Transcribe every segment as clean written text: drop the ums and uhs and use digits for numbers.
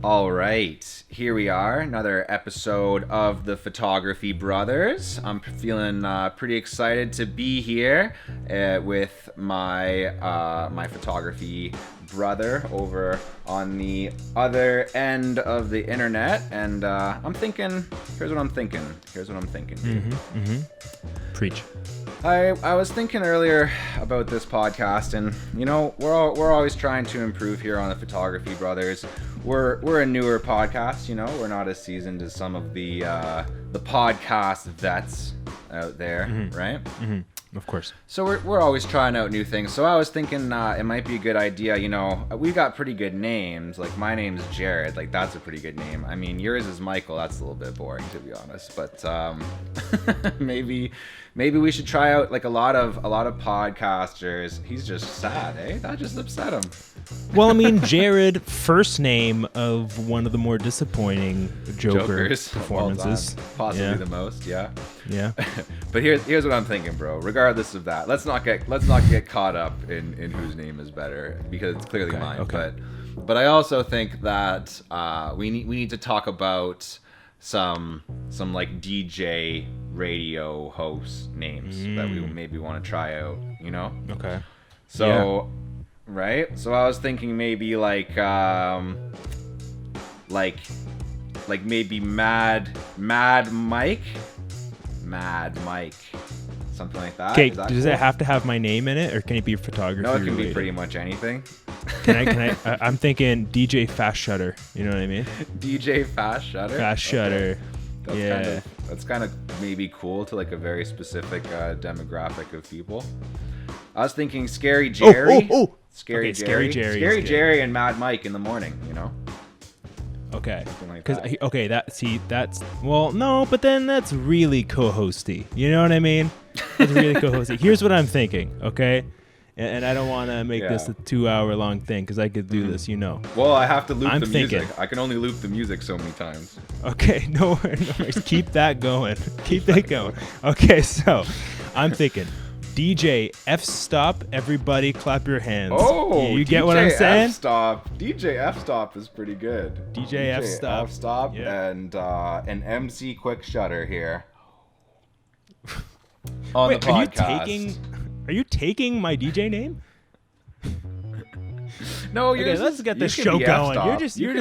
All right, here we are, another episode of the Photography Brothers. I'm feeling pretty excited to be here with my my photography brother over on the other end of the internet, and I'm thinking. Here's what I'm thinking. Preach. I was thinking earlier about this podcast, and we're always trying to improve here on the Photography Brothers. We're a newer podcast, we're not as seasoned as some of the podcast vets out there, right? Of course. So we're always trying out new things. So I was thinking it might be a good idea. We've got pretty good names. Like my name's Jared. Like that's a pretty good name. I mean, yours is Michael. That's a little bit boring to be honest. But maybe we should try out like a lot of podcasters. He's just sad, eh? That just upset him. Well, I mean, Jared, first name of one of the more disappointing Joker's performances. Possibly the most, yeah. Yeah. But here's what I'm thinking, bro. Regardless of that, let's not get caught up in whose name is better, because it's clearly mine. Okay. But I also think that we need to talk about some like DJ radio host names that we maybe want to try out, Okay. So, yeah. Right? So I was thinking maybe like maybe Mad Mike, something like that. Okay, does it have to have my name in it, or can it be photography? No, it can related? be pretty much anything. Can I? I'm thinking DJ Fast Shutter. You know what I mean? DJ Fast Shutter. Fast Shutter. Okay. That's kind of maybe cool to like a very specific demographic of people. I was thinking Scary Jerry. Scary Jerry and Mad Mike in the morning, Okay. Like that's well, no, but then that's really co-hosty. You know what I mean? That's really co-hosty. Here's what I'm thinking, okay? And I don't want to make this a 2-hour long thing because I could do this, Well, I have to loop I'm the thinking. music. I can only loop the music so many times. Okay, no worries. Keep that going. Keep that going. Okay, so I'm thinking DJ F-Stop, everybody clap your hands. Oh, you get what I'm saying? DJ F-Stop is pretty good. DJ F-Stop yeah. And an MC Quick Shutter here on Wait, the podcast. Are you taking my DJ name? No, let's get this show going. You're just You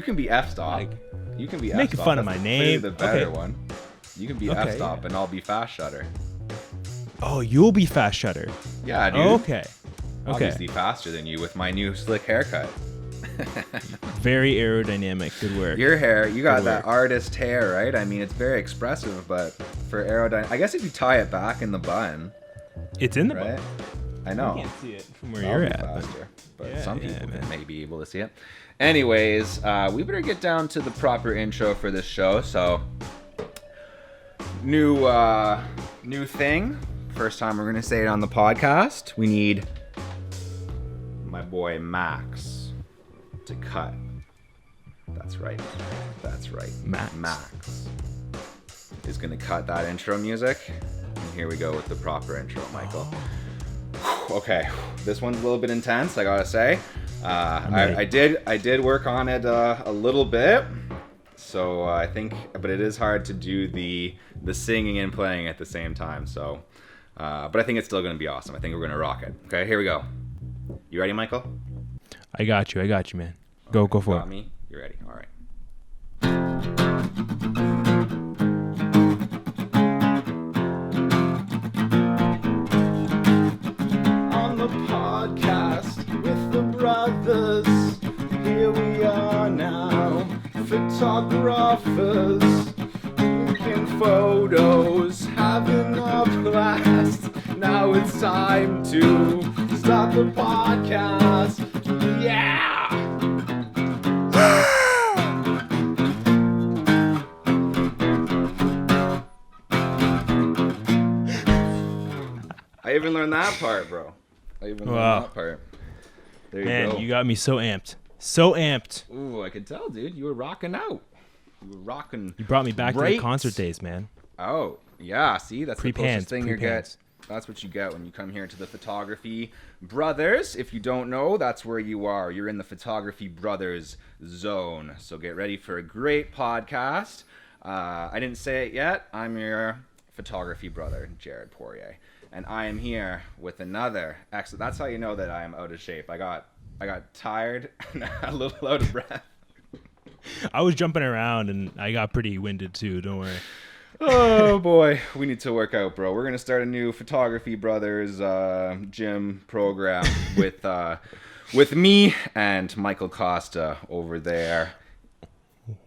can be F-Stop. You can be F-Stop. Making fun of my name. The better one. You can be F-Stop and I'll be Fast Shutter. Oh, you'll be Fast Shutter. Yeah, dude. Okay. Obviously faster than you with my new slick haircut. Very aerodynamic. Good work. Your hair, you got that artist hair, right? I mean, it's very expressive, but for aerodynamic, I guess if you tie it back in the bun. It's in the right? bun. I know. You can't see it from where you're at. Faster, but some people may be able to see it. Anyways, we better get down to the proper intro for this show. So, new thing. First time we're going to say it on the podcast. We need my boy Max to cut. That's right. Max is going to cut that intro music. And here we go with the proper intro, Michael. Okay, this one's a little bit intense, I got to say. I did work on it a little bit. So I think, but it is hard to do the singing and playing at the same time. So, but I think it's still going to be awesome. I think we're going to rock it. Okay, here we go. You ready, Michael? I got you, man. Go for it. Got me? You're ready. All right. On the podcast with the brothers, here we are now, photographers, taking photos, having a blast. Now it's time to start the podcast. Yeah! I even learned that part, bro. There you go. Man, you got me so amped. So amped. Ooh, I could tell, dude. You were rocking out. You were rocking. You brought me back to the concert days, man. Oh, yeah. See, that's the closest thing you're getting. That's what you get when you come here to the Photography Brothers. If you don't know, that's where you are. You're in the Photography Brothers zone. So get ready for a great podcast. I didn't say it yet. I'm your photography brother, Jared Poirier. And I am here with another excellent. That's how you know that I am out of shape. I got tired and a little out of breath. I was jumping around and I got pretty winded too. Don't worry. Oh boy, we need to work out, bro. We're gonna start a new Photography Brothers gym program with me and Michael Costa over there.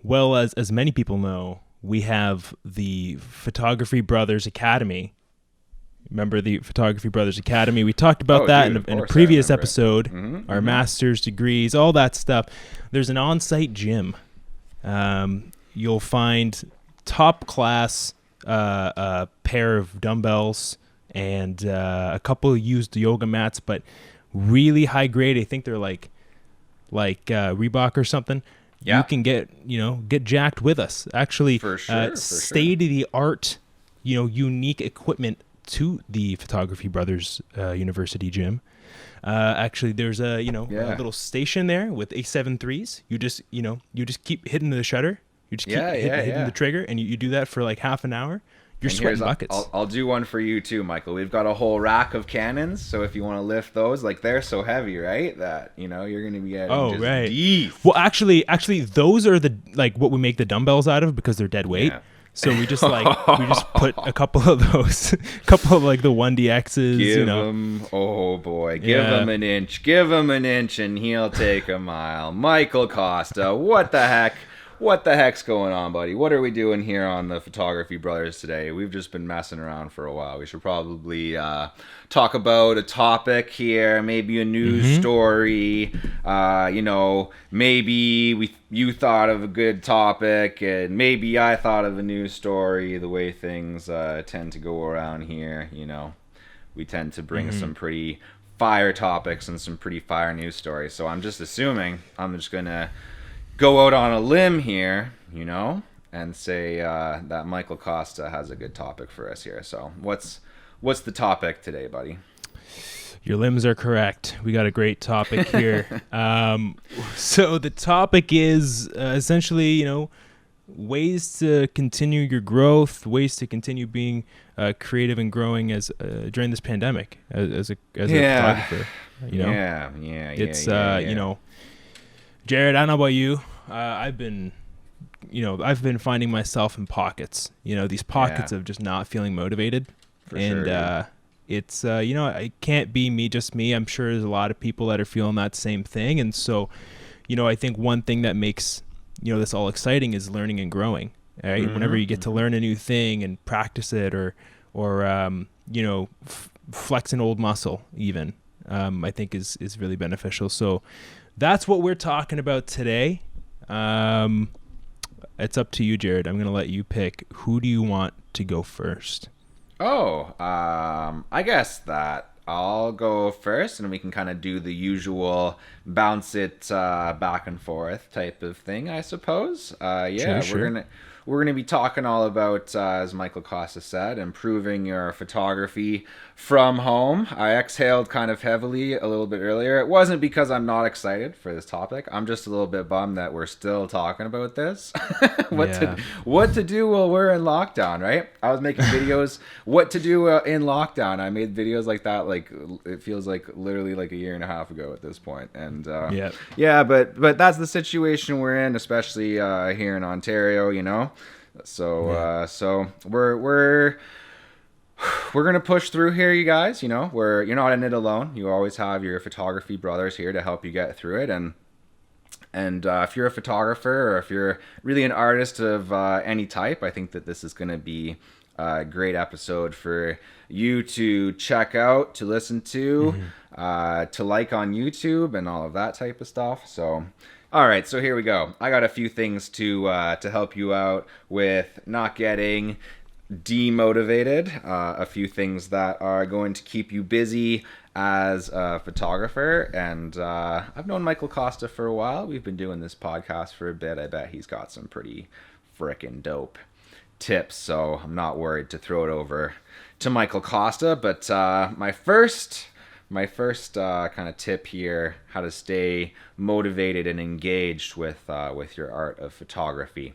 Well, as many people know, we have the Photography Brothers Academy. Remember the Photography Brothers Academy? We talked about that in a previous episode. Our master's degrees, all that stuff. There's an on-site gym. You'll find top class pair of dumbbells and a couple of used yoga mats, but really high grade. I think they're like Reebok or something. Yeah. You can get jacked with us. Actually, state of the art, unique equipment to the Photography Brothers University gym. Actually, there's a little station there with A7 threes. You just keep hitting the shutter. You just keep hitting the trigger, and you do that for like half an hour. You're sweating buckets. I'll do one for you too, Michael. We've got a whole rack of cannons, so if you want to lift those, like they're so heavy, right? That you're going to be getting deep. Well, actually, those are what we make the dumbbells out of because they're dead weight. Yeah. So we just put a couple of those, like the 1DXs. Give him, oh boy, give him an inch, and he'll take a mile. Michael Costa, what the heck? What the heck's going on, buddy? What are we doing here on the Photography Brothers today? We've just been messing around for a while. We should probably talk about a topic here, maybe a news story. Maybe you thought of a good topic, and maybe I thought of a news story. The way things tend to go around here, we tend to bring some pretty fire topics and some pretty fire news stories. So I'm just assuming I'm just gonna go out on a limb here, and say that Michael Costa has a good topic for us here. So what's the topic today, buddy? Your limbs are correct. We got a great topic here. So the topic is essentially, ways to continue your growth, ways to continue being creative and growing as during this pandemic as a photographer. Jared, I don't know about you. I've been finding myself in pockets. These pockets of just not feeling motivated, it's it can't be just me. I'm sure there's a lot of people that are feeling that same thing, and so, I think one thing that makes this all exciting is learning and growing. Right? Whenever you get to learn a new thing and practice it, or flex an old muscle, even I think is really beneficial. So that's what we're talking about today. It's up to you, Jared. I'm going to let you pick. Who do you want to go first? I guess that I'll go first, and we can kind of do the usual bounce it back and forth type of thing, I suppose. Sure. We're gonna be talking all about, as Michael Costa said, improving your photography from home. I exhaled kind of heavily a little bit earlier. It wasn't because I'm not excited for this topic. I'm just a little bit bummed that we're still talking about this. What to do while we're in lockdown, right? I was making videos, what to do in lockdown. I made videos like that, like it feels like literally like a year and a half ago at this point. And but that's the situation we're in, especially here in Ontario, So we're gonna push through here, you guys. You're not in it alone. You always have your photography brothers here to help you get through it. And if you're a photographer, or if you're really an artist of any type, I think that this is gonna be a great episode for you to check out, to listen to, to like on YouTube, and all of that type of stuff. So. All right, so here we go. I got a few things to help you out with not getting demotivated. A few things that are going to keep you busy as a photographer. And I've known Michael Costa for a while. We've been doing this podcast for a bit. I bet he's got some pretty frickin' dope tips, so I'm not worried to throw it over to Michael Costa. But my first kind of tip here, how to stay motivated and engaged with your art of photography,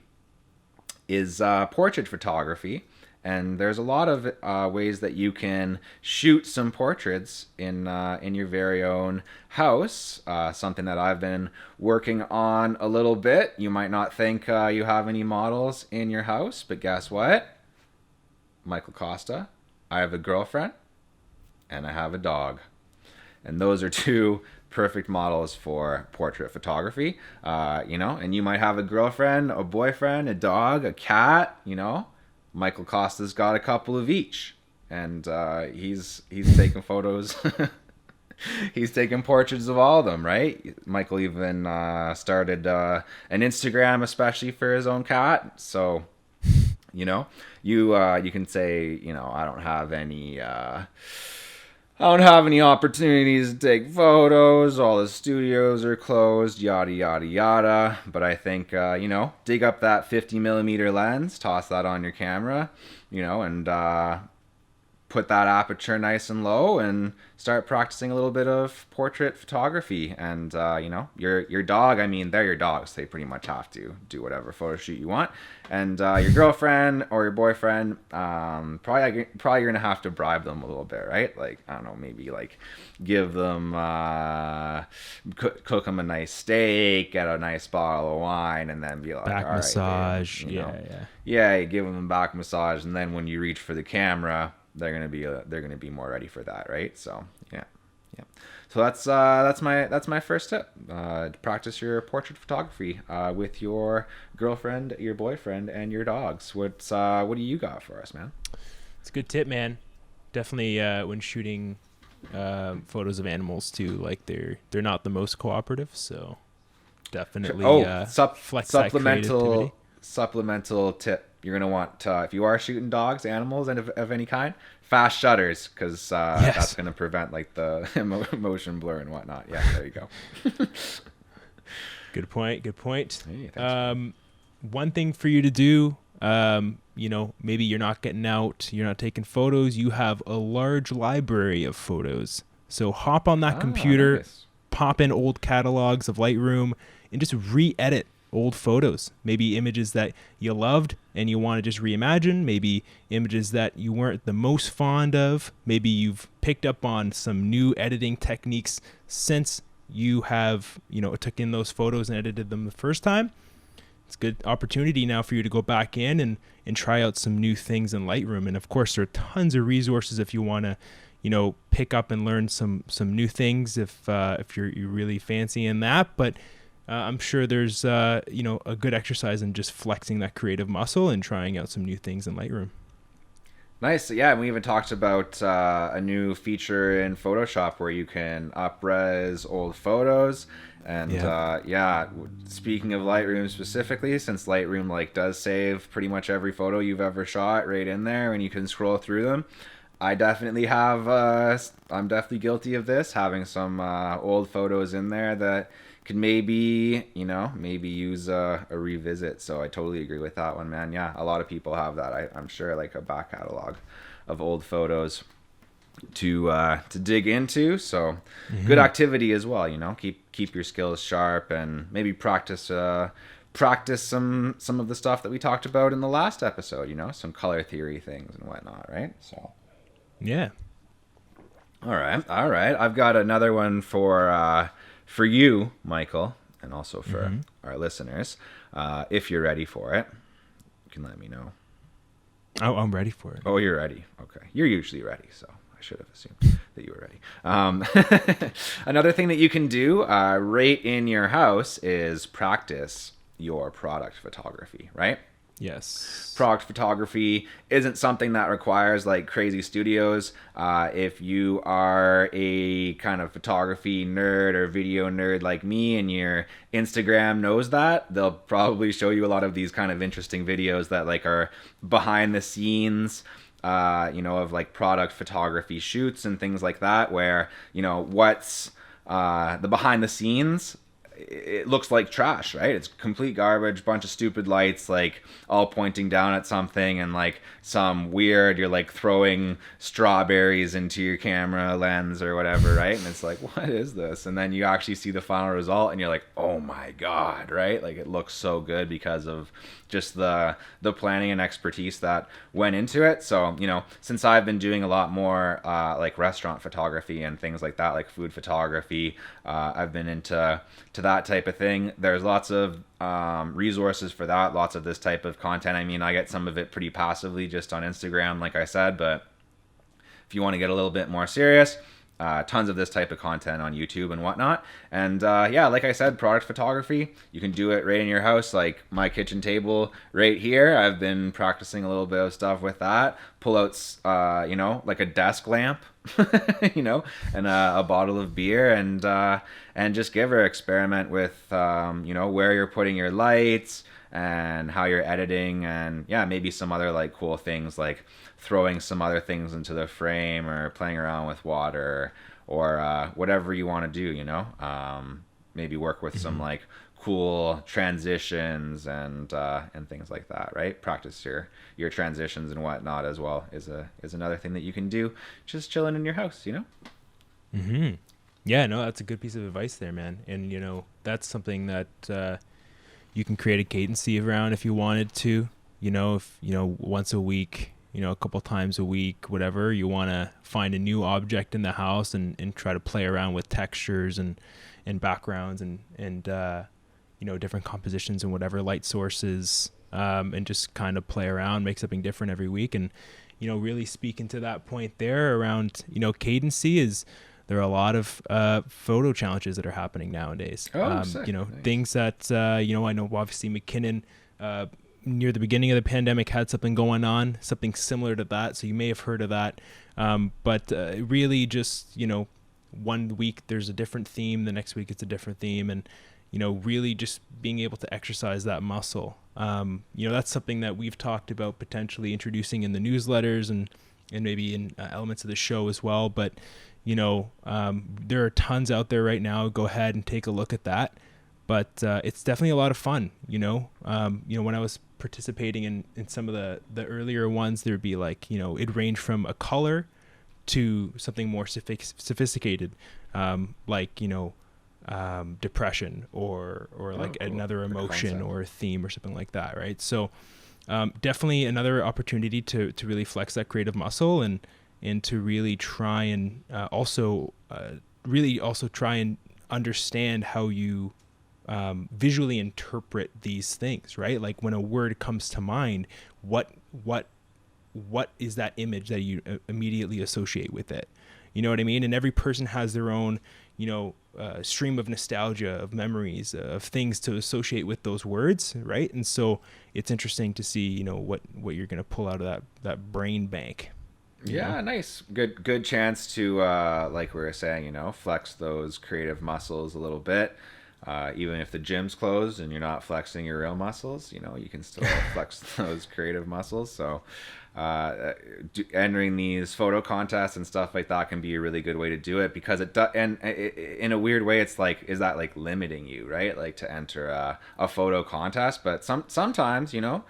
is portrait photography. And there's a lot of ways that you can shoot some portraits in your very own house. Something that I've been working on a little bit. You might not think you have any models in your house, but guess what? Michael Costa, I have a girlfriend and I have a dog. And those are two perfect models for portrait photography. And you might have a girlfriend, a boyfriend, a dog, a cat, Michael Costa's got a couple of each, and he's taking photos. He's taking portraits of all of them, right? Michael even started an Instagram especially for his own cat. So, you can say, I don't have any opportunities to take photos. All the studios are closed, yada, yada, yada. But I think, dig up that 50 millimeter lens, toss that on your camera, and put that aperture nice and low and start practicing a little bit of portrait photography. And, your dog, they're your dogs. They pretty much have to do whatever photo shoot you want. And your girlfriend or your boyfriend, probably you're going to have to bribe them a little bit, right? Like, I don't know, maybe like give them, cook them a nice steak, get a nice bottle of wine, and then be like, back all massage. right, Yeah. Yeah, you give them a back massage. And then when you reach for the camera, they're gonna be more ready for that, right? So yeah. So that's my first tip. Practice your portrait photography with your girlfriend, your boyfriend, and your dogs. What do you got for us, man? It's a good tip, man. Definitely when shooting photos of animals too, like they're not the most cooperative, so definitely flex that creativity. Supplemental tip. You're going to want, if you are shooting dogs, animals, and of any kind, fast shutters, because that's going to prevent like the motion blur and whatnot. Yeah, there you go. Good point. Hey, thanks, one thing for you to do, maybe you're not getting out, you're not taking photos, you have a large library of photos. So hop on that computer, nice. Pop in old catalogs of Lightroom, and just re-edit old photos, maybe images that you loved and you want to just reimagine, maybe images that you weren't the most fond of, maybe you've picked up on some new editing techniques since you have, took in those photos and edited them the first time. It's a good opportunity now for you to go back in and try out some new things in Lightroom. And of course, there are tons of resources if you want to, pick up and learn some new things if you're really fancy in that. But I'm sure there's, a good exercise in just flexing that creative muscle and trying out some new things in Lightroom. Nice. Yeah, and we even talked about a new feature in Photoshop where you can up-res old photos. And speaking of Lightroom specifically, since Lightroom does save pretty much every photo you've ever shot right in there, and you can scroll through them. I definitely have. I'm definitely guilty of this, having some old photos in there that could maybe use a revisit. So I totally agree with that one, man. Yeah, a lot of people have that. I'm sure, like a back catalog of old photos to dig into. So good activity as well. Keep your skills sharp and maybe practice some of the stuff that we talked about in the last episode. Some color theory things and whatnot, right? So yeah. All right. I've got another one for you, Michael, and also for our listeners. If you're ready for it, you can let me know. Oh, I'm ready for it. Oh, you're ready. Okay. You're usually ready, so I should have assumed that you were ready. Another thing that you can do right in your house is practice your product photography, right? Yes. Product photography isn't something that requires like crazy studios. If you are a kind of photography nerd or video nerd like me and your Instagram knows that, they'll probably show you a lot of these kind of interesting videos that like are behind the scenes, of like product photography shoots and things like that, where, what's the behind the scenes it looks like trash, right? It's complete garbage, bunch of stupid lights, like all pointing down at something, and like some weird, you're like throwing strawberries into your camera lens or whatever, right? And it's like, what is this? And then you actually see the final result and you're like, oh my God, right? Like it looks so good because of just the planning and expertise that went into it. So, you know, since I've been doing a lot more like restaurant photography and things like that, like food photography, I've been into that type of thing. There's lots of resources for that, lots of this type of content. I mean, I get some of it pretty passively just on Instagram, like I said, but if you want to get a little bit more serious, tons of this type of content on YouTube and whatnot. And yeah, like I said, product photography, you can do it right in your house, like my kitchen table right here. I've been practicing a little bit of stuff with that. Pull out, you know, like a desk lamp, you know, and a bottle of beer, and just give her experiment with, you know, where you're putting your lights and how you're editing, and yeah, maybe some other like cool things like throwing some other things into the frame or playing around with water or whatever you want to do, you know. Maybe work with some like cool transitions and things like that, right? Practice your transitions and whatnot as well is another thing that you can do just chilling in your house, you know. Mm-hmm. Yeah, no, that's a good piece of advice there, man. And you know, that's something that you can create a cadency around if you wanted to. You know, if you know once a week, you know, a couple times a week, whatever, you want to find a new object in the house and try to play around with textures and backgrounds and you know, different compositions and whatever light sources, and just kind of play around, make something different every week. And, you know, really speaking to that point there around, you know, cadency is, there are a lot of photo challenges that are happening nowadays. You know, nice. Things that, you know, I know obviously McKinnon, near the beginning of the pandemic had something going on, something similar to that. So you may have heard of that. But really just, you know, one week there's a different theme, the next week it's a different theme. And, you know, really just being able to exercise that muscle. You know, that's something that we've talked about potentially introducing in the newsletters and maybe in elements of the show as well. But, you know, there are tons out there right now. Go ahead and take a look at that. But it's definitely a lot of fun, you know. You know, when I was participating in some of the earlier ones, there'd be like, you know, it'd range from a color to something more sophisticated, like, you know, depression or like cool. Another emotion or a theme or something like that, right? So definitely another opportunity to really flex that creative muscle and to really try and also try and understand how you visually interpret these things, right? Like when a word comes to mind, what is that image that you immediately associate with it? You know what I mean? And every person has their own, you know, stream of nostalgia, of memories, of things to associate with those words, right? And so it's interesting to see, you know, what you're going to pull out of that brain bank. Yeah, nice. Good chance to, like we were saying, you know, flex those creative muscles a little bit. Even if the gym's closed and you're not flexing your real muscles, you know, you can still flex those creative muscles. So entering these photo contests and stuff like that can be a really good way to do it, because in a weird way, it's like, is that like limiting you, right? Like to enter a photo contest, but sometimes, you know,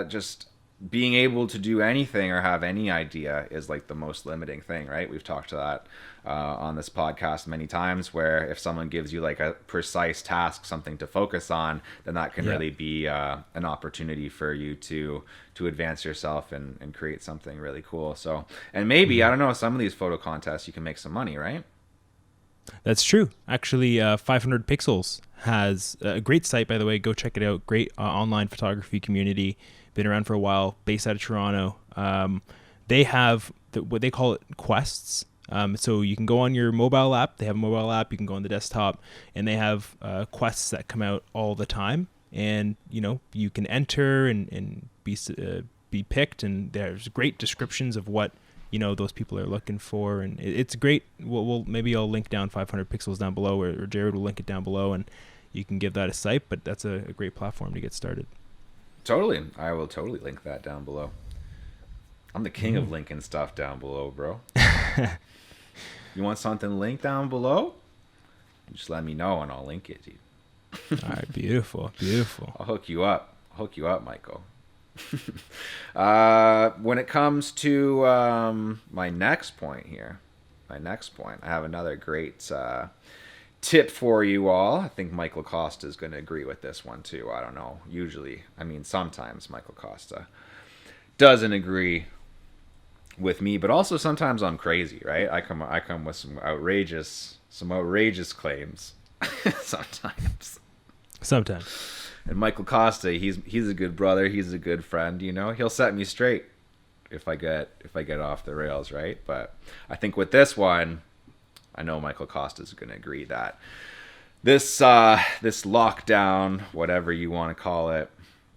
just being able to do anything or have any idea is like the most limiting thing, right? We've talked to that on this podcast many times, where if someone gives you like a precise task, something to focus on, then that can really be an opportunity for you to advance yourself and create something really cool. So, and maybe, I don't know, some of these photo contests you can make some money, right? That's true. Actually, 500 Pixels has a great site, by the way. Go check it out. Great online photography community. Been around for a while, based out of Toronto. They have what they call it quests. So you can go on your mobile app. They have a mobile app. You can go on the desktop, and they have quests that come out all the time. And you know, you can enter and be picked. And there's great descriptions of what, you know, those people are looking for, and it's great. Maybe I'll link down 500 Pixels down below, or Jared will link it down below, and you can give that a sight. But that's a great platform to get started. Totally. I will totally link that down below. I'm the king of linking stuff down below, bro. You want something linked down below? just let me know and I'll link it, dude. All right, beautiful. I'll hook you up, Michael. When it comes to my next point, I have another great tip for you all. I think Michael Costa is going to agree with this one too. I don't know. Sometimes Michael Costa doesn't agree with me, but also sometimes I'm crazy, right? I come with some outrageous claims sometimes. And Michael Costa, he's a good brother, he's a good friend, he'll set me straight if I get off the rails, right? But I think with this one, I know Michael Costa is going to agree that this lockdown, whatever you want to call it,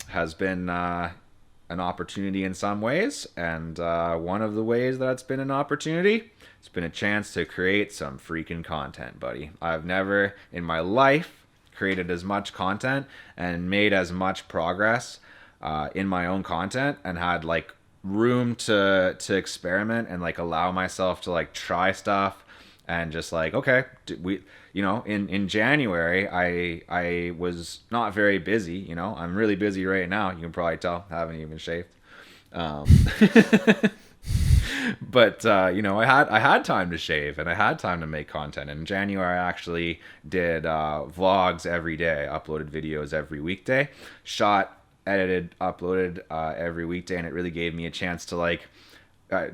has been an opportunity in some ways, and one of the ways that it's been an opportunity, it's been a chance to create some freaking content, buddy. I've never in my life created as much content and made as much progress in my own content, and had like room to experiment and like allow myself to like try stuff, and just like, okay, in January I was not very busy. I'm really busy right now, you can probably tell, I haven't even shaved. But I had time to shave, and I had time to make content. In January, I actually did vlogs every day, uploaded videos every weekday, shot, edited, uploaded every weekday, and it really gave me a chance to like,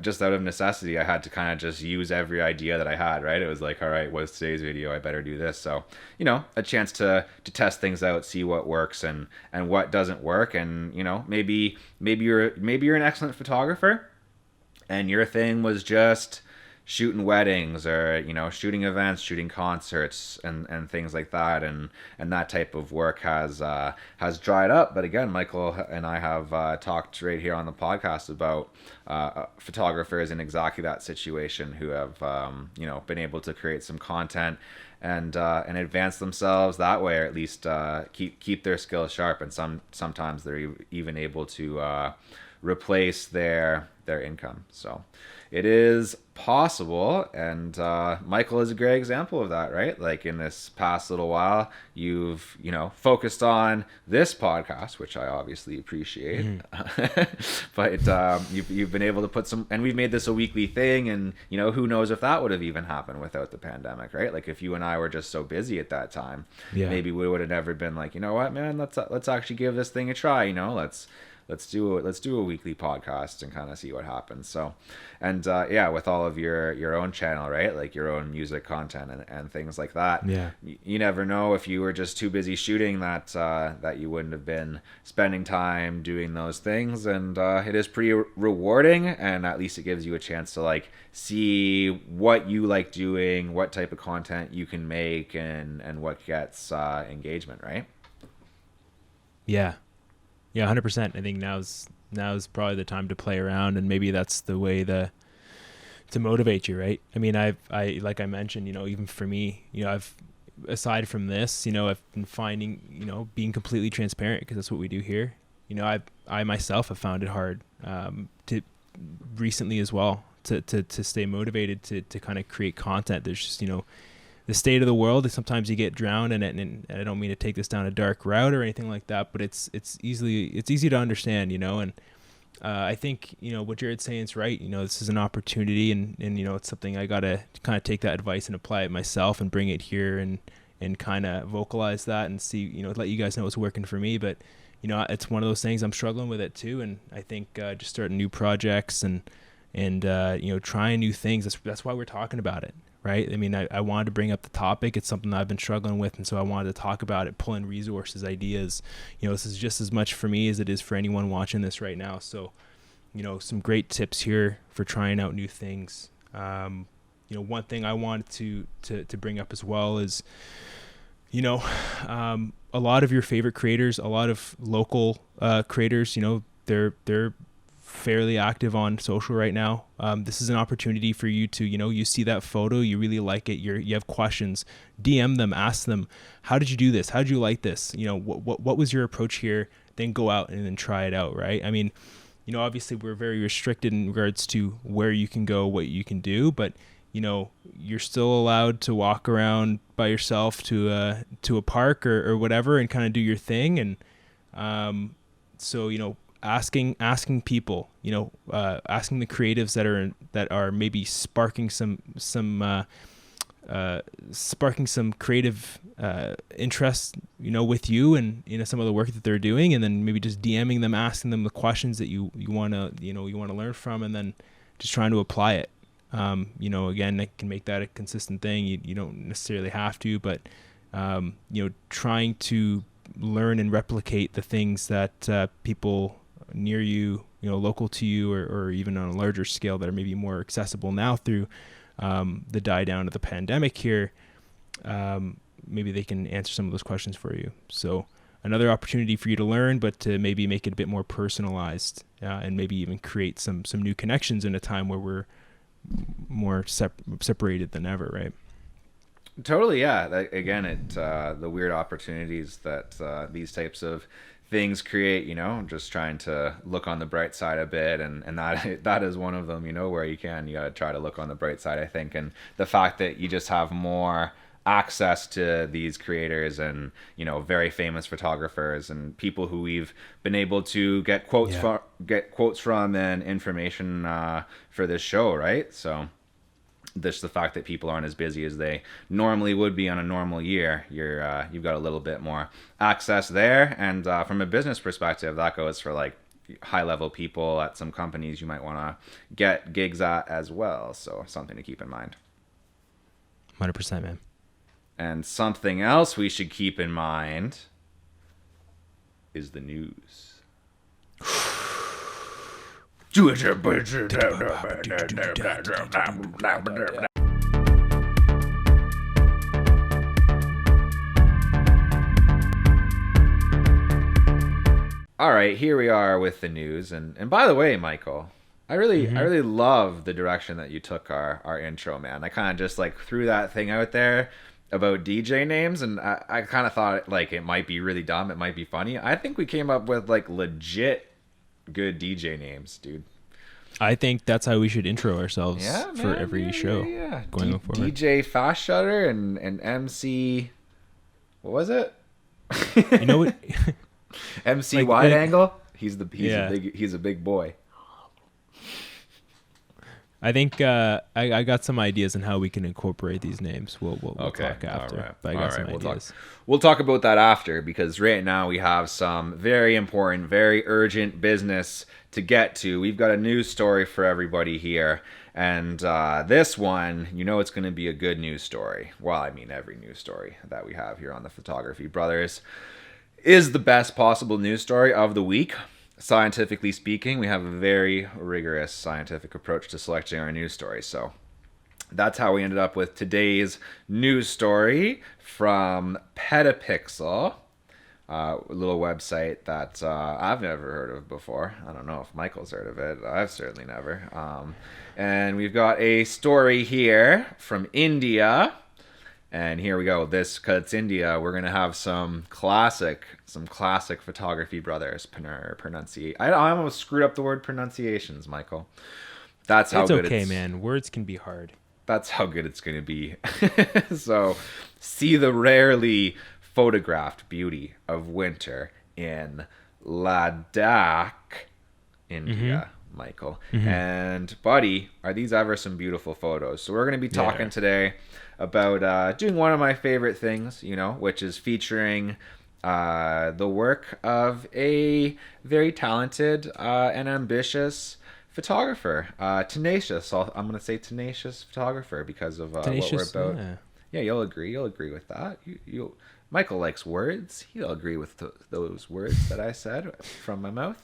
just out of necessity, I had to kind of just use every idea that I had, right? It was like, all right, what's today's video? I better do this. So, a chance to test things out, see what works and what doesn't work. And, maybe you're an excellent photographer, and your thing was just shooting weddings, or shooting events, shooting concerts, and things like that, and that type of work has dried up. But again, Michael and I have talked right here on the podcast about photographers in exactly that situation, who have been able to create some content and advance themselves that way, or at least keep their skills sharp, and sometimes they're even able to replace their income. So it is possible, and Michael is a great example of that, right? Like in this past little while, you've focused on this podcast, which I obviously appreciate. But you've been able to put some, and we've made this a weekly thing, and who knows if that would have even happened without the pandemic, right? Like if you and I were just so busy at that time, maybe we would have never been like, you know what, man, let's actually give this thing a try. Let's do a weekly podcast and kind of see what happens. So, and with all of your own channel, right? Like your own music content and things like that. Yeah. You never know, if you were just too busy shooting, that you wouldn't have been spending time doing those things. And it is pretty rewarding, and at least it gives you a chance to like see what you like doing, what type of content you can make, and what gets engagement, right? Yeah. Yeah, 100%. I think now's probably the time to play around, and maybe that's the way to motivate you, right? I mean, I like I mentioned, even for me, I've, aside from this, I've been finding, being completely transparent, because that's what we do here. I myself have found it hard to recently as well to stay motivated to kind of create content. There's just, the state of the world, sometimes you get drowned in it, and I don't mean to take this down a dark route or anything like that, but it's easy to understand, and I think what Jared's saying is right. This is an opportunity, and it's something I gotta kind of take that advice and apply it myself and bring it here and kind of vocalize that and see, let you guys know what's working for me. But it's one of those things, I'm struggling with it too, and I think just starting new projects and trying new things. That's why we're talking about it. Right. I mean, I wanted to bring up the topic. It's something that I've been struggling with. And so I wanted to talk about it, pull in resources, ideas. This is just as much for me as it is for anyone watching this right now. So, some great tips here for trying out new things. One thing I wanted to bring up as well is, a lot of your favorite creators, a lot of local creators, they're fairly active on social right now. This is an opportunity for you to, you see that photo, you really like it, you have questions, DM them, ask them, how did you do this? How did you like this? What was your approach here? Then go out and then try it out, right? I mean, obviously we're very restricted in regards to where you can go, what you can do, but you're still allowed to walk around by yourself to a park or whatever and kind of do your thing. And so asking people, asking the creatives that are maybe sparking some creative interest, with you and some of the work that they're doing, and then maybe just DMing them, asking them the questions that you want to learn from, and then just trying to apply it. Again, I can make that a consistent thing. You don't necessarily have to, but trying to learn and replicate the things that people near you, local to you, or even on a larger scale that are maybe more accessible now through the die down of the pandemic here. Maybe they can answer some of those questions for you. So another opportunity for you to learn, but to maybe make it a bit more personalized, and maybe even create some new connections in a time where we're more separated than ever, right? Totally, yeah. Again, the weird opportunities that these types of things create, just trying to look on the bright side a bit, and that is one of them, where you gotta try to look on the bright side, I think. And the fact that you just have more access to these creators and very famous photographers and people who we've been able to get quotes from and information for this show, right? So just the fact that people aren't as busy as they normally would be on a normal year, you've got a little bit more access there. And from a business perspective, that goes for like high level people at some companies you might want to get gigs at as well. So something to keep in mind. 100%, man. And something else we should keep in mind is the news. All right, here we are with the news. And by the way, Michael, I really love the direction that you took our intro, man. I kind of just like threw that thing out there about DJ names, and I kind of thought like it might be really dumb, it might be funny. I think we came up with like legit good DJ names, dude. I think that's how we should intro ourselves for every show going forward. DJ Fast Shutter and MC, what was it? You know what? MC Wide Angle. He's a big boy. I think I got some ideas on how we can incorporate these names. We'll talk after. All right. But I got some ideas. We'll talk about that after, because right now we have some very important, very urgent business to get to. We've got a news story for everybody here. And this one, it's going to be a good news story. Well, I mean, every news story that we have here on the Photography Brothers is the best possible news story of the week. Scientifically speaking, we have a very rigorous scientific approach to selecting our news stories. So that's how we ended up with today's news story from Petapixel, a little website that I've never heard of before. I don't know if Michael's heard of it. I've certainly never. And we've got a story here from India. And here we go. Because it's India, we're going to have some classic Photography Brothers pronunciation. I almost screwed up the word pronunciations, Michael. That's how good it's... It's okay, man. Words can be hard. That's how good it's going to be. So, see the rarely photographed beauty of winter in Ladakh, India, Michael. And, buddy, are these ever some beautiful photos? So we're going to be talking today about doing one of my favorite things, which is featuring the work of a very talented and ambitious photographer, tenacious. I'm going to say tenacious photographer because of what we're about. Yeah, you'll agree with that. Michael likes words. He'll agree with those words that I said from my mouth.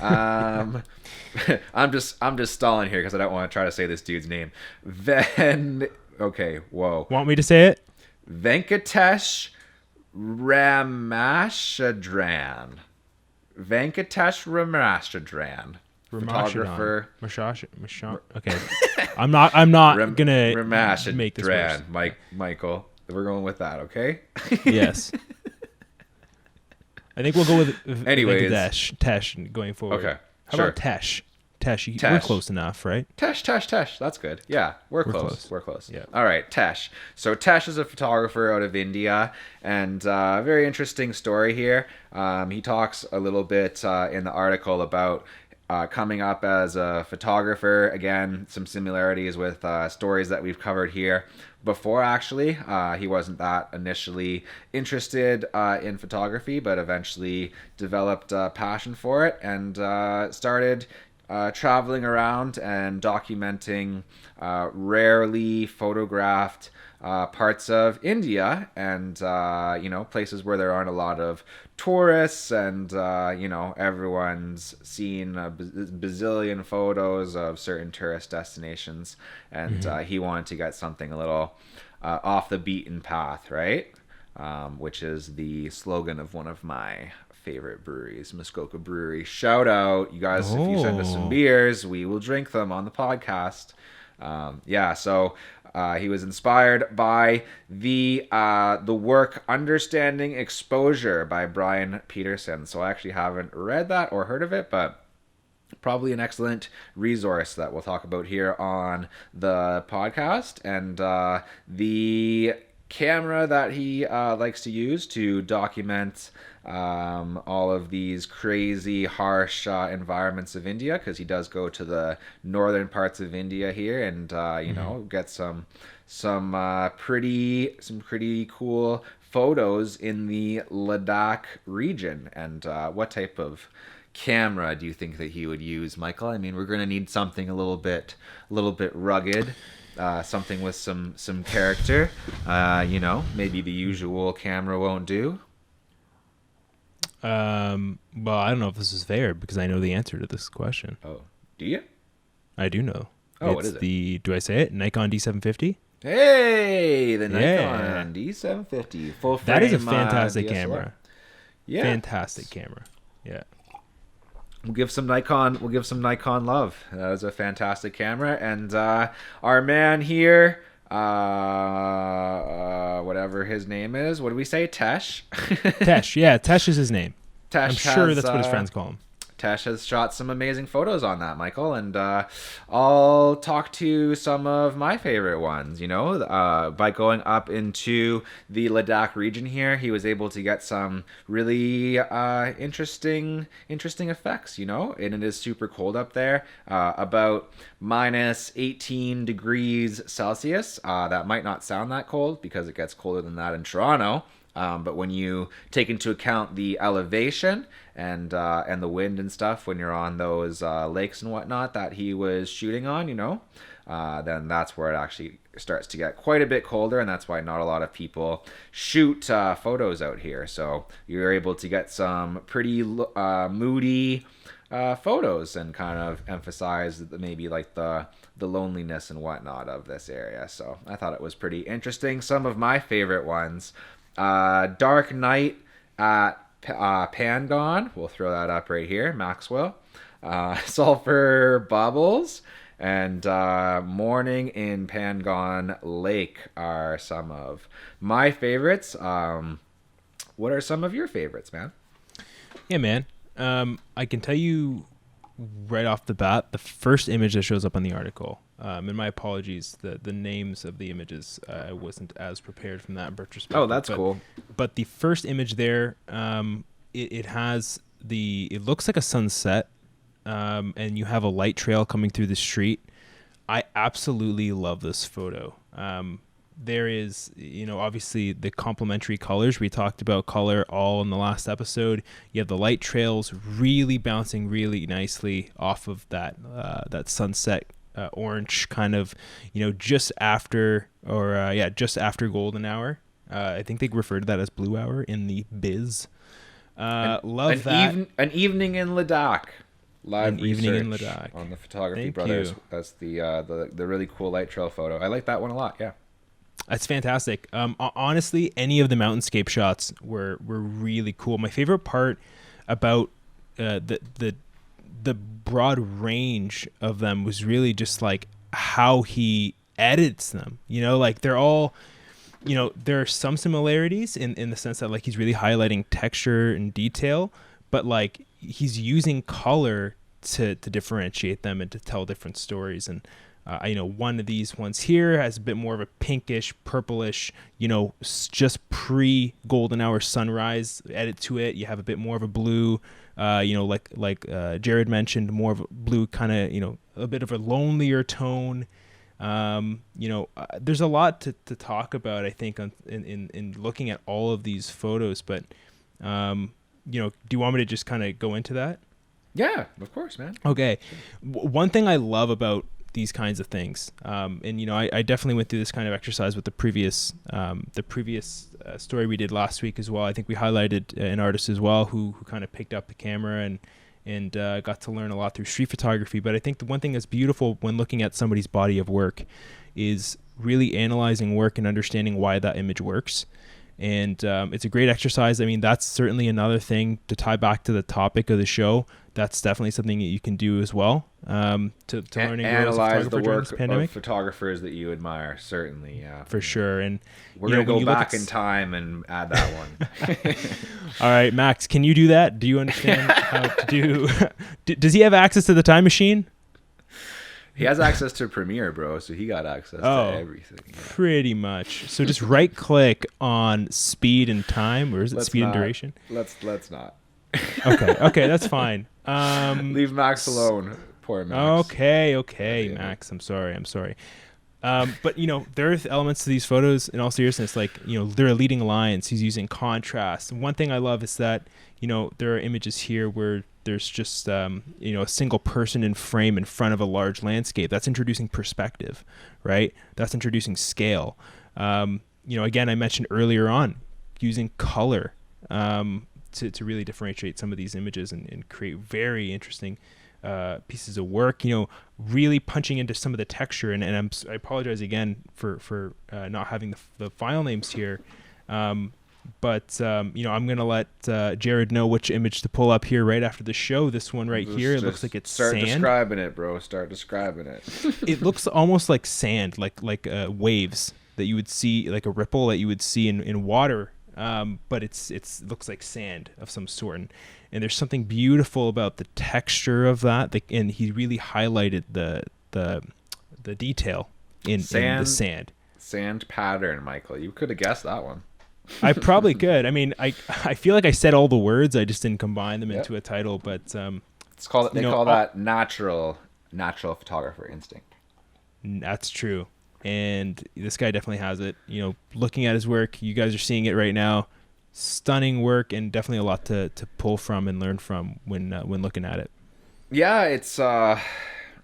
I'm just stalling here because I don't want to try to say this dude's name. Okay, whoa. Want me to say it? Venkatesh Ramachandran. Photographer. Okay. I'm not gonna make this worse. Michael. We're going with that, okay? Yes. I think we'll go with Tesh going forward. Okay. How about Tesh? Tesh. We're Tesh. close enough, right? Tesh. That's good. Yeah, we're close. We're close. Yeah. All right, Tesh. So Tesh is a photographer out of India, and very interesting story here. He talks a little bit in the article about coming up as a photographer. Again, some similarities with stories that we've covered here before. Actually, he wasn't that initially interested in photography, but eventually developed a passion for it and started traveling around and documenting rarely photographed parts of India, and places where there aren't a lot of tourists, and everyone's seen a bazillion photos of certain tourist destinations, and he wanted to get something a little off the beaten path, right? Which is the slogan of one of my favorite breweries, Muskoka Brewery. Shout out, you guys! If you send us some beers, we will drink them on the podcast. So he was inspired by the work Understanding Exposure by Brian Peterson. So I actually haven't read that or heard of it, but probably an excellent resource that we'll talk about here on the podcast. And the camera that he likes to use to document all of these crazy harsh environments of India, because he does go to the northern parts of India here and get some pretty cool photos in the Ladakh region. And what type of camera do you think that he would use, Michael? I mean, we're going to need something a little bit rugged. Something with some character. Maybe the usual camera won't do. Well, I don't know if this is fair because I know the answer to this question. Oh, do you? I do know. Oh, what is it? Do I say it? Nikon D750? Hey, the Nikon D750. Full frame. That is a fantastic DSLR. camera. Yeah. Fantastic camera. Yeah. We'll give some Nikon love. That is a fantastic camera. And our man here, whatever his name is, what do we say? Tesh? Tesh, yeah, Tesh is his name. Tesh I'm sure that's what his friends call him. Tesh has shot some amazing photos on that, Michael, and I'll talk to some of my favorite ones. By going up into the Ladakh region here, he was able to get some really interesting effects. And it is super cold up there, about minus 18 degrees Celsius. That might not sound that cold because it gets colder than that in Toronto. But when you take into account the elevation and the wind and stuff when you're on those lakes and whatnot that he was shooting on, then that's where it actually starts to get quite a bit colder, and that's why not a lot of people shoot photos out here. So you're able to get some pretty moody photos and kind of emphasize maybe like the loneliness and whatnot of this area. So I thought it was pretty interesting. Some of my favorite ones. Dark Night at Pangon. We'll throw that up right here. Maxwell. Sulphur Bubbles. And Morning in Pangon Lake are some of my favorites. What are some of your favorites, man? Yeah, man. I can tell you right off the bat, the first image that shows up on the article, and my apologies, the names of the images, I wasn't as prepared from that retrospective. Oh, that's cool. But the first image there, it looks like a sunset, and you have a light trail coming through the street. I absolutely love this photo. There is, obviously the complementary colors. We talked about color all in the last episode. You have the light trails really bouncing really nicely off of that sunset orange kind of, just after golden hour. I think they refer to that as blue hour in the biz. Love that. An evening in Ladakh. Live evening in research Ladakh. on the Photography Thank Brothers. you. That's the really cool light trail photo. I like that one a lot. Yeah. That's fantastic. Honestly, any of the mountainscape shots were really cool. My favorite part about the broad range of them was really just like how he edits them. Like they're all, there are some similarities in the sense that like he's really highlighting texture and detail, but like he's using color to differentiate them and to tell different stories. And one of these ones here has a bit more of a pinkish, purplish, just pre-golden hour sunrise edit to it. You have a bit more of a blue, like Jared mentioned, more of a blue kind of, a bit of a lonelier tone. There's a lot to talk about, I think, in looking at all of these photos. But, do you want me to just kind of go into that? Yeah, of course, man. Okay. One thing I love about these kinds of things, I definitely went through this kind of exercise with the previous story we did last week as well. I think we highlighted an artist as well who kind of picked up the camera and got to learn a lot through street photography. But I think the one thing that's beautiful when looking at somebody's body of work is really analyzing work and understanding why that image works. And it's a great exercise. I mean, that's certainly another thing to tie back to the topic of the show. That's definitely something that you can do as well, to learning analyze the work of photographers that you admire. Certainly, yeah, for sure. And we're gonna go back in time and add that one. All right, Max, can you do that? Do you understand how to do? Does he have access to the time machine? He has access to Premiere, bro, so he got access to everything. Yeah. Pretty much. So just right click on speed and time, or is it speed and duration? Let's not. Okay, that's fine. Leave Max alone. Poor Max. Okay, Max. I'm sorry. But there are elements to these photos, in all seriousness, like, there are leading lines. He's using contrast. And one thing I love is that, there are images here where there's just, a single person in frame in front of a large landscape. That's introducing perspective, right? That's introducing scale. Again, I mentioned earlier on using color, to really differentiate some of these images and create very interesting pieces of work, really punching into some of the texture. And I apologize again for not having the file names here. But I'm going to let Jared know which image to pull up here right after the show. This one right here, it looks like it's start sand. Describing it, bro. Start describing it. It looks almost like sand, like waves that you would see, like a ripple that you would see in water. But it looks like sand of some sort. And there's something beautiful about the texture of that. And he really highlighted the detail in the sand. Sand pattern, Michael. You could have guessed that one. I probably could. I mean, I feel like I said all the words. I just didn't combine them into a title. But it's called. They call that natural photographer instinct. That's true. And this guy definitely has it. Looking at his work, you guys are seeing it right now. Stunning work, and definitely a lot to pull from and learn from when looking at it. Yeah, it's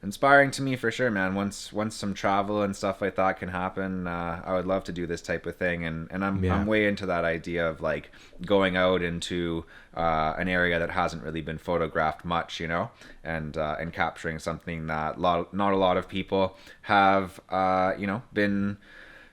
inspiring to me for sure, man. Once some travel and stuff like that can happen, I would love to do this type of thing, and I'm way into that idea of like going out into an area that hasn't really been photographed much, and capturing something that not a lot of people have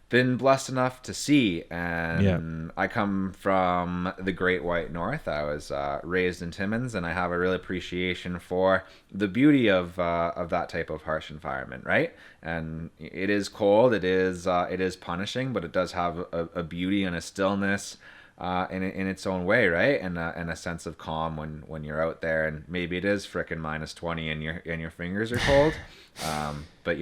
been blessed enough to see. And I come from the Great White North. I was raised in Timmins, and I have a real appreciation for the beauty of that type of harsh environment, right? And it is cold, it is punishing, but it does have a beauty and a stillness in its own way, right? And a sense of calm when you're out there, and maybe it is frickin' -20 and your fingers are cold. But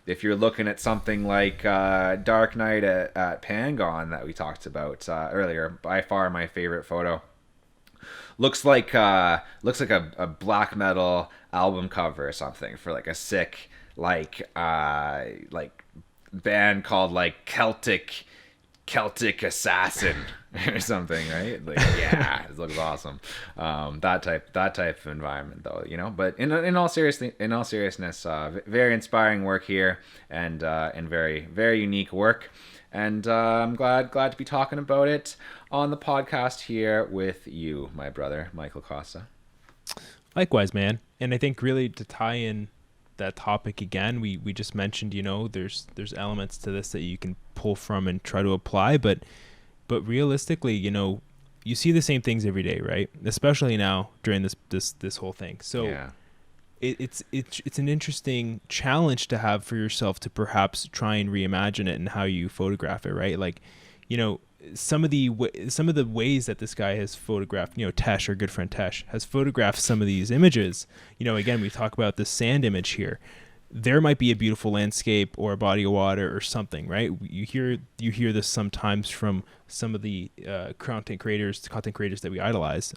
if you're looking at something like Dark Night at Pangon that we talked about earlier, by far my favorite photo. Looks like a black metal album cover or something for like a sick like band called like Celtic Assassin or something, right? Like, yeah, it looks awesome. That type of environment, though, But in all seriousness, very inspiring work here, and very, very unique work. And I'm glad to be talking about it on the podcast here with you, my brother, Michael Costa. Likewise, man. And I think really to tie in that topic again, we just mentioned, there's elements to this that you can pull from and try to apply, but realistically, you see the same things every day, right? Especially now during this whole thing. So yeah. It's an interesting challenge to have for yourself to perhaps try and reimagine it and how you photograph it, right? Like, some of the ways that this guy has photographed, Tesh, our good friend Tesh, has photographed some of these images. Again, we talk about the sand image here. There might be a beautiful landscape or a body of water or something, right? You hear this sometimes from some of the content creators that we idolize.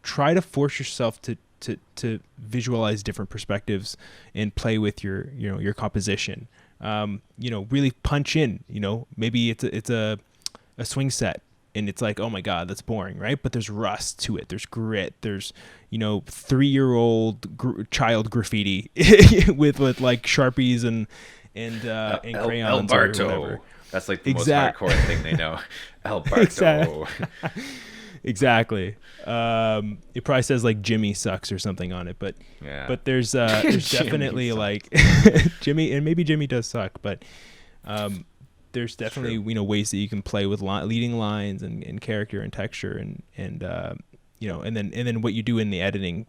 Try to force yourself to visualize different perspectives and play with your composition. Really punch in. Maybe it's a swing set and it's like, oh my God, that's boring, right? But there's rust to it. There's grit. There's 3-year-old child graffiti with like Sharpies and crayons or whatever. That's like the most hardcore thing they know. El Barto. Exactly. It probably says like Jimmy sucks or something on it, but there's definitely like Jimmy, and maybe Jimmy does suck, but there's definitely ways that you can play with leading lines and character and texture and then what you do in the editing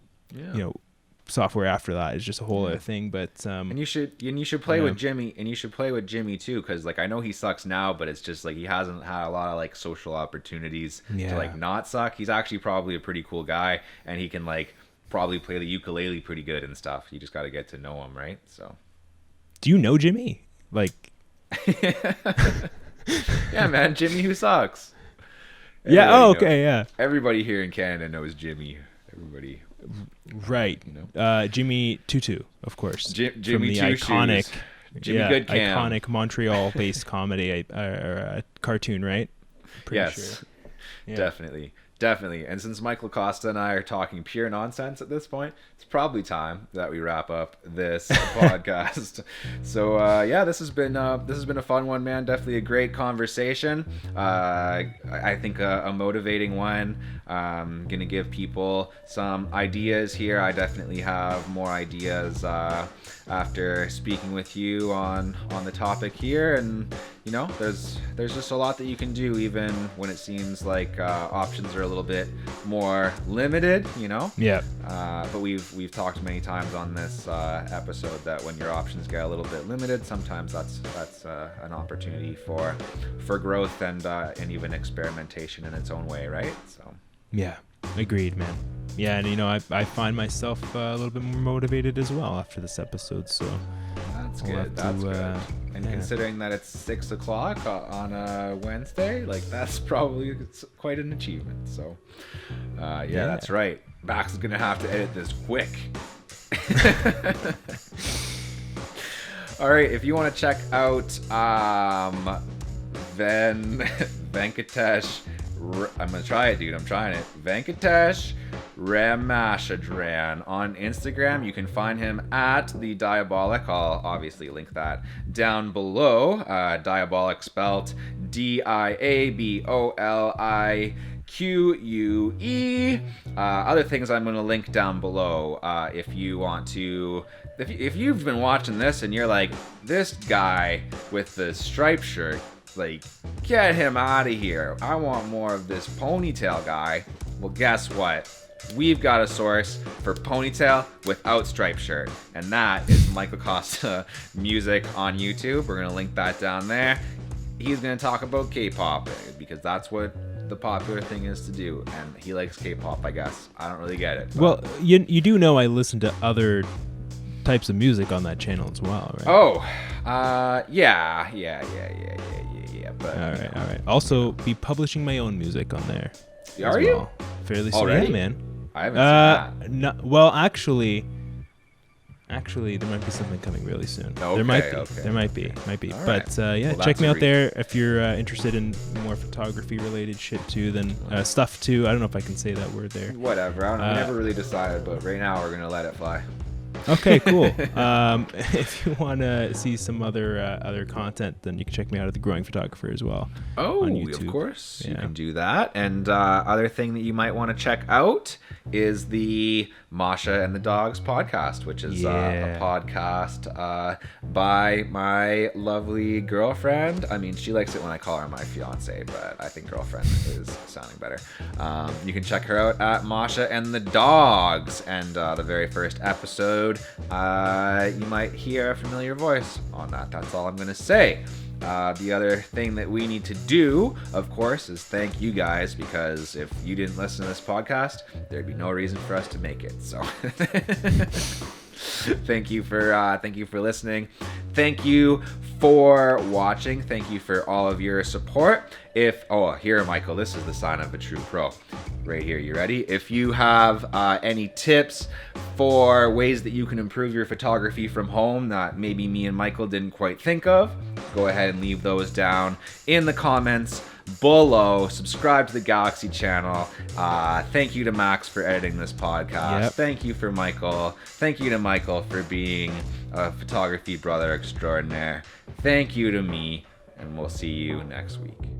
software after that is just a whole other thing. But and you should play with Jimmy, and you should play with Jimmy too, because like I know he sucks now, but it's just like he hasn't had a lot of like social opportunities to like not suck. He's actually probably a pretty cool guy, and he can like probably play the ukulele pretty good and stuff. You just got to get to know him, right? So do you know Jimmy? Like yeah, man, Jimmy who sucks. Everybody here in Canada knows Jimmy. Everybody. Right. Jimmy Tutu, of course. Jimmy from the iconic Jimmy Goodcam. Iconic Montreal-based comedy or cartoon, right? Yes. Sure. Yeah. Definitely. And since Michael Costa and I are talking pure nonsense at this point, it's probably time that we wrap up this podcast. So this has been a fun one, man. Definitely a great conversation. I think a motivating one. Gonna give people some ideas here. I definitely have more ideas after speaking with you on the topic here, and there's just a lot that you can do even when it seems like options are a little bit more limited. But we've talked many times on this episode that when your options get a little bit limited, sometimes that's an opportunity for growth and even experimentation in its own way, right? So yeah, agreed, man. Yeah, and I find myself a little bit more motivated as well after this episode. So that's good. That's good. And considering that it's 6:00 on a Wednesday, like that's probably quite an achievement. So that's right. Max is gonna have to edit this quick. All right, if you want to check out Venkatesh, I'm gonna try it, dude. I'm trying it. Venkatesh Ramashadran on Instagram. You can find him at the Diabolic. I'll obviously link that down below. Diabolic spelt DIABOLIQUE. Other things I'm going to link down below if you want to. If you've been watching this and you're like, this guy with the striped shirt, like, get him out of here. I want more of this ponytail guy. Well, guess what? We've got a source for ponytail without striped shirt, and that is Michael Costa Music on YouTube. We're going to link that down there. He's going to talk about K-pop because that's what the popular thing is to do, and he likes K-pop, I guess. I don't really get it. But. Well, you do know I listen to other types of music on that channel as well, right? Oh, yeah. But all right. Also, be publishing my own music on there. Are you? Fairly soon, already? Yeah, man. I haven't seen that. No, well, actually, there might be something coming really soon. Okay, there might be. Okay. There might be. All But well, check me out there if you're interested in more photography-related shit too. Then stuff too. I don't know if I can say that word there. Whatever. I don't know. We never really decided, but right now we're gonna let it fly. Okay, cool. If you want to see some other content, then you can check me out at The Growing Photographer as well. Oh, on YouTube. Of course. You can do that. And other thing that you might want to check out is the Masha and the Dogs podcast, which is a podcast by my lovely girlfriend. I mean, she likes it when I call her my fiance, but I think girlfriend is sounding better. You can check her out at Masha and the Dogs. And the very first episode, you might hear a familiar voice on that. That's all I'm going to say. The other thing that we need to do, of course, is thank you guys, because if you didn't listen to this podcast, there'd be no reason for us to make it. So thank you for listening. Thank you for watching. Thank you for all of your support. Here, Michael, this is the sign of a true pro. Right here, you ready? If you have any tips for ways that you can improve your photography from home that maybe me and Michael didn't quite think of, go ahead and leave those down in the comments below. Subscribe to the Galaxy channel. Thank you to Max for editing this podcast. Yep. Thank you for Michael. Thank you to Michael for being a photography brother extraordinaire. Thank you to me, and we'll see you next week.